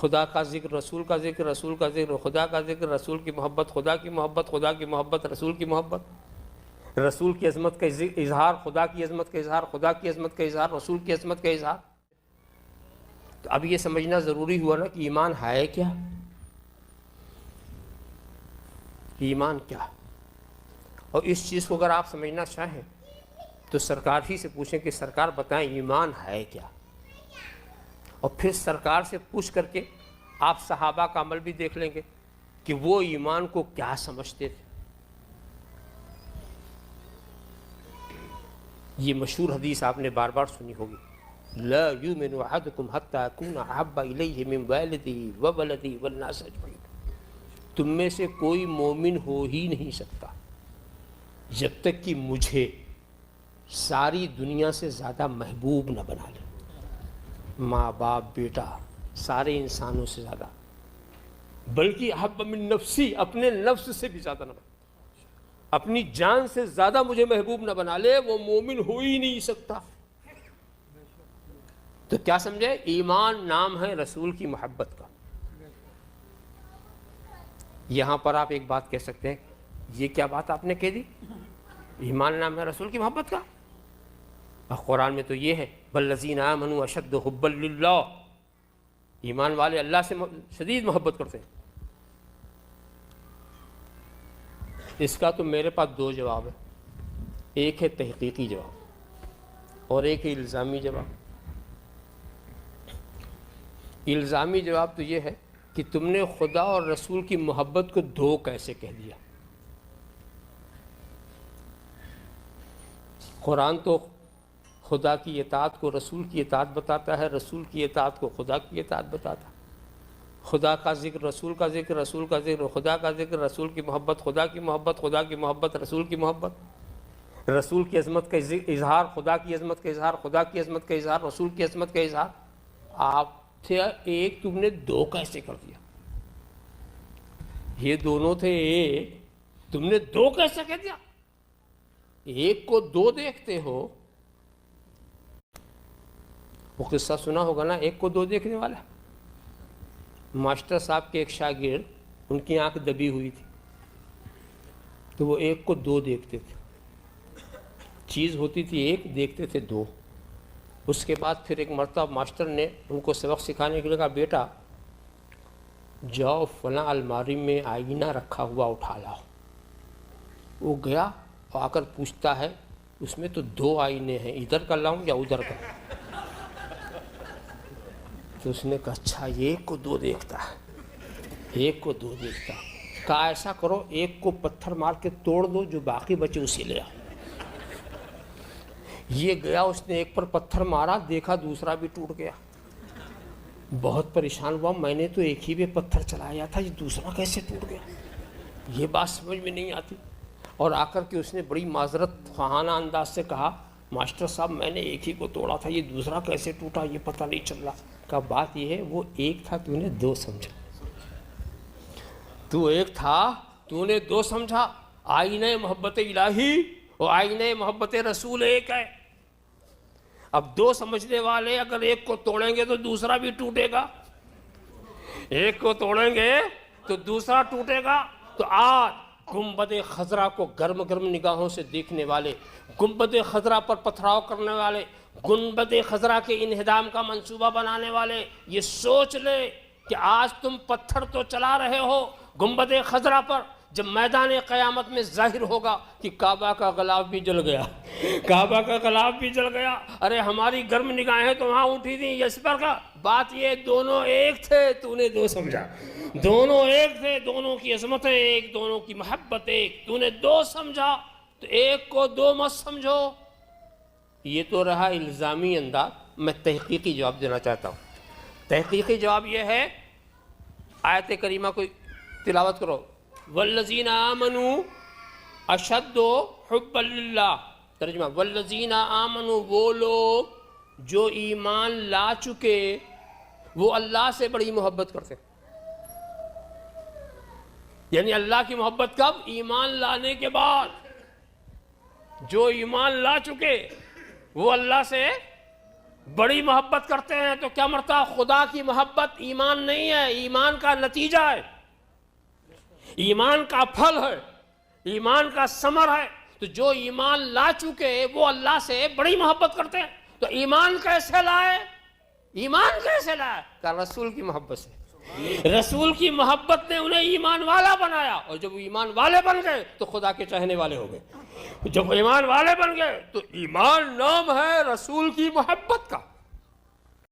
خدا کا ذکر، رسول کا ذکر، رسول کا ذکر، خدا کا ذکر، رسول کی محبت، خدا کی محبت، خدا کی محبت، رسول کی محبت، رسول کی عظمت کا اظہار، خدا کی عظمت کا اظہار، خدا کی عظمت کا اظہار، رسول کی عظمت کا اظہار۔ تو اب یہ سمجھنا ضروری ہوا نا کہ ایمان ہے کیا؟ ایمان کیا؟ اور اس چیز کو اگر آپ سمجھنا چاہیں تو سرکار ہی سے پوچھیں کہ سرکار بتائیں ایمان ہے کیا، اور پھر سرکار سے پوچھ کر کے آپ صحابہ کا عمل بھی دیکھ لیں گے کہ وہ ایمان کو کیا سمجھتے تھے۔ یہ مشہور حدیث آپ نے بار بار سنی ہوگی، لا یؤمن احدکم حتی اکون احب الیہ من والدہ وولدہ والناس اجمعین، تم میں سے کوئی مومن ہو ہی نہیں سکتا جب تک کہ مجھے ساری دنیا سے زیادہ محبوب نہ بنا لے، ماں باپ بیٹا سارے انسانوں سے زیادہ، بلکہ احب من نفسی، اپنے نفس سے بھی زیادہ نہ بنا، اپنی جان سے زیادہ مجھے محبوب نہ بنا لے، وہ مومن ہو ہی نہیں سکتا۔ تو کیا سمجھے؟ ایمان نام ہے رسول کی محبت کا۔ یہاں پر آپ ایک بات کہہ سکتے ہیں، یہ کیا بات آپ نے کہہ دی؟ ایمان نام ہے رسول کی محبت کا؟ اور قرآن میں تو یہ ہے والذین آمنوا اشد حبا للہ، ایمان والے اللہ سے شدید محبت کرتے ہیں۔ اس کا تو میرے پاس دو جواب ہے، ایک ہے تحقیقی جواب اور ایک ہے الزامی جواب۔ الزامی جواب تو یہ ہے کہ تم نے خدا اور رسول کی محبت کو دو کیسے کہہ دیا؟ قرآن تو خدا کی اطاعت کو رسول کی اطاعت بتاتا ہے، رسول کی اطاعت کو خدا کی اطاعت بتاتا ہے۔ خدا کا ذکر، رسول کا ذکر، رسول کا ذکر، خدا کا ذکر، رسول کی محبت، خدا کی محبت، خدا کی محبت، رسول کی محبت، رسول کی عظمت کا اظہار، خدا کی عظمت کا اظہار، خدا کی عظمت کا اظہار، رسول کی عظمت کا اظہار۔ آپ تھے ایک، تم نے دو کیسے کر دیا؟ یہ دونوں تھے ایک، تم نے دو کیسے کہہ دیا؟ ایک کو دو دیکھتے ہو، وہ قصہ سنا ہوگا نا، ایک کو دو دیکھنے والا۔ ماسٹر صاحب کے ایک شاگرد، ان کی آنکھ دبی ہوئی تھی تو وہ ایک کو دو دیکھتے تھے، چیز ہوتی تھی ایک، دیکھتے تھے دو۔ اس کے بعد پھر ایک مرتبہ ماسٹر نے ان کو سبق سکھانے کے لیے کہا بیٹا جاؤ فلاں الماری میں آئینہ رکھا ہوا اٹھا لاؤ۔ وہ گیا اور آ کر پوچھتا ہے اس میں تو دو آئینے ہیں، ادھر کا لاؤں یا ادھر کا؟ تو اس نے کہا اچھا ایک کو دو دیکھتا ہے، ایک کو دو دیکھتا ہے۔ کہا ایسا کرو ایک کو پتھر مار کے توڑ دو، جو باقی بچے اسے لے آؤ۔ یہ گیا، اس نے ایک پر پتھر مارا، دیکھا دوسرا بھی ٹوٹ گیا، بہت پریشان ہوا، میں نے تو ایک ہی پہ پتھر چلایا تھا، یہ دوسرا کیسے ٹوٹ گیا؟ یہ بات سمجھ میں نہیں آتی۔ اور آ کر کے اس نے بڑی معذرت خواہانہ انداز سے کہا ماسٹر صاحب میں نے ایک ہی کو توڑا تھا، یہ دوسرا کیسے ٹوٹا یہ پتہ نہیں چل رہا۔ کا بات یہ ہے وہ ایک تھا، تو نے دو سمجھا، تو ایک تھا تو نے دو سمجھا۔ آئینہ محبت الہی اور آئینہ محبت رسول ایک ہے۔ اب دو سمجھنے والے اگر ایک کو توڑیں گے تو دوسرا بھی ٹوٹے گا، ایک کو توڑیں گے تو دوسرا ٹوٹے گا۔ تو آج گنبد خضرا کو گرم گرم نگاہوں سے دیکھنے والے، گنبد خضرا پر پتھراؤ کرنے والے، گنبد خضرا کے انہدام کا منصوبہ بنانے والے یہ سوچ لے کہ آج تم پتھر تو چلا رہے ہو گنبد خضرا پر، جب میدان قیامت میں ظاہر ہوگا کہ کعبہ کا غلاف بھی جل گیا، کعبہ کا غلاف بھی جل گیا، ارے ہماری گرم نگاہیں تو وہاں اٹھی تھیں اس پر کا۔ بات یہ دونوں ایک تھے، تو نے دو سمجھا، دونوں ایک تھے، دونوں کی عظمتیں ایک، دونوں کی محبت ایک، تو نے دو سمجھا، تو ایک کو دو مت سمجھو۔ یہ تو رہا الزامی انداز۔ میں تحقیقی جواب دینا چاہتا ہوں۔ تحقیقی جواب یہ ہے، آیت کریمہ کو تلاوت کرو، والذین آمنوا اشد حبا للہ، ترجمہ والذین آمنوا، وہ لوگ جو ایمان لا چکے وہ اللہ سے بڑی محبت کرتے ہیں۔ یعنی اللہ کی محبت کب؟ ایمان لانے کے بعد۔ جو ایمان لا چکے وہ اللہ سے بڑی محبت کرتے ہیں تو کیا مرتا؟ خدا کی محبت ایمان نہیں ہے، ایمان کا نتیجہ ہے، ایمان کا پھل ہے، ایمان کا ثمر ہے۔ تو جو ایمان لا چکے وہ اللہ سے بڑی محبت کرتے ہیں۔ تو ایمان کیسے لائے؟ ایمان کیسے لائے؟ کہ رسول کی محبت سے۔ رسول کی محبت نے انہیں ایمان والا بنایا، اور جب ایمان والے بن گئے تو خدا کے چاہنے والے ہو گئے۔ جب ایمان والے بن گئے تو ایمان نام ہے رسول کی محبت کا۔